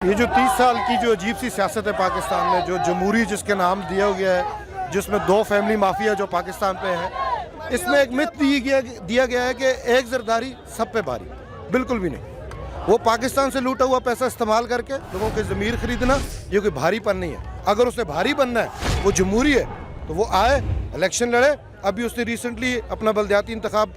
یہ جو 30 سال کی جو عجیب سی سیاست ہے پاکستان میں، جو جمہوری جس کے نام دیا گیا ہے، جس میں 2 فیملی مافیا جو پاکستان پہ ہیں، اس میں ایک مت دیا گیا ہے کہ ایک زرداری سب پہ بھاری. بالکل بھی نہیں. وہ پاکستان سے لوٹا ہوا پیسہ استعمال کر کے لوگوں کے ضمیر خریدنا یہ کوئی بھاری پن نہیں ہے. اگر اسے بھاری بننا ہے، وہ جمہوری ہے، تو وہ آئے الیکشن لڑے. ابھی اس نے ریسنٹلی اپنا بلدیاتی انتخاب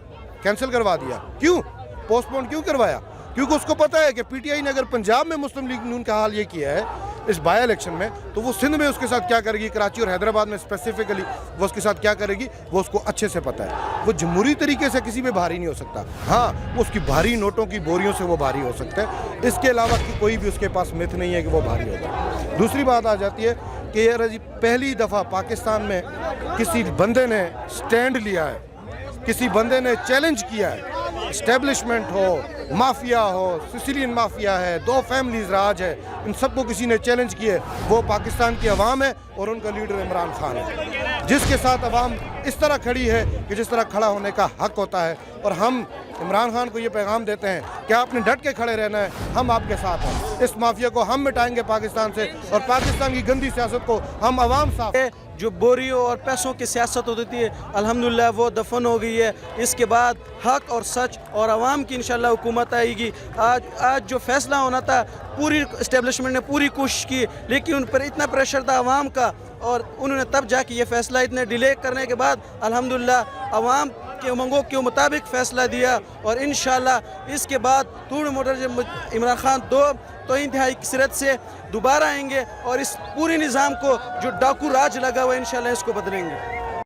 کینسل کروا دیا. کیوں پوسٹ پون کیوں کروایا؟ کیونکہ اس کو پتہ ہے کہ پی ٹی آئی نے اگر پنجاب میں مسلم لیگ نون کا حال یہ کیا ہے اس بائی الیکشن میں، تو وہ سندھ میں اس کے ساتھ کیا کرے گی، کراچی اور حیدرآباد میں اسپیسیفکلی وہ اس کے ساتھ کیا کرے گی، وہ اس کو اچھے سے پتہ ہے. وہ جمہوری طریقے سے کسی پہ بھاری نہیں ہو سکتا. ہاں، وہ اس کی بھاری نوٹوں کی بوریوں سے وہ بھاری ہو سکتا ہے. اس کے علاوہ کوئی بھی اس کے پاس مت نہیں ہے کہ وہ بھاری ہوگا. دوسری بات آ جاتی ہے کہ یار جی پہلی دفعہ پاکستان میں کسی بندے نے سٹینڈ لیا ہے، کسی بندے نے چیلنج کیا ہے. اسٹیبلشمنٹ ہو، مافیا ہو، سسیلین مافیا ہے، 2 فیملیز راج ہے، ان سب کو کسی نے چیلنج کیے. وہ پاکستان کی عوام ہے اور ان کا لیڈر عمران خان ہے، جس کے ساتھ عوام اس طرح کھڑی ہے کہ جس طرح کھڑا ہونے کا حق ہوتا ہے. اور ہم عمران خان کو یہ پیغام دیتے ہیں کہ آپ نے ڈٹ کے کھڑے رہنا ہے، ہم آپ کے ساتھ ہیں. اس مافیا کو ہم مٹائیں گے پاکستان سے، اور پاکستان کی گندی سیاست کو ہم عوام صاف. جو بوریوں اور پیسوں کی سیاست ہوتی تھی الحمدللہ وہ دفن ہو گئی ہے. اس کے بعد حق اور سچ اور عوام کی انشاءاللہ حکومت آئے گی. آج جو فیصلہ ہونا تھا پوری اسٹیبلشمنٹ نے پوری کوشش کی، لیکن ان پر اتنا پریشر تھا عوام کا، اور انہوں نے تب جا کے یہ فیصلہ اتنے ڈیلے کرنے کے بعد الحمدللہ عوام کے امنگوں کے مطابق فیصلہ دیا. اور انشاءاللہ اس کے بعد توڑ موٹر جب عمران خان تو انتہائی کثرت سے دوبارہ آئیں گے اور اس پوری نظام کو جو ڈاکو راج لگا ہوا ہے انشاءاللہ اس کو بدلیں گے.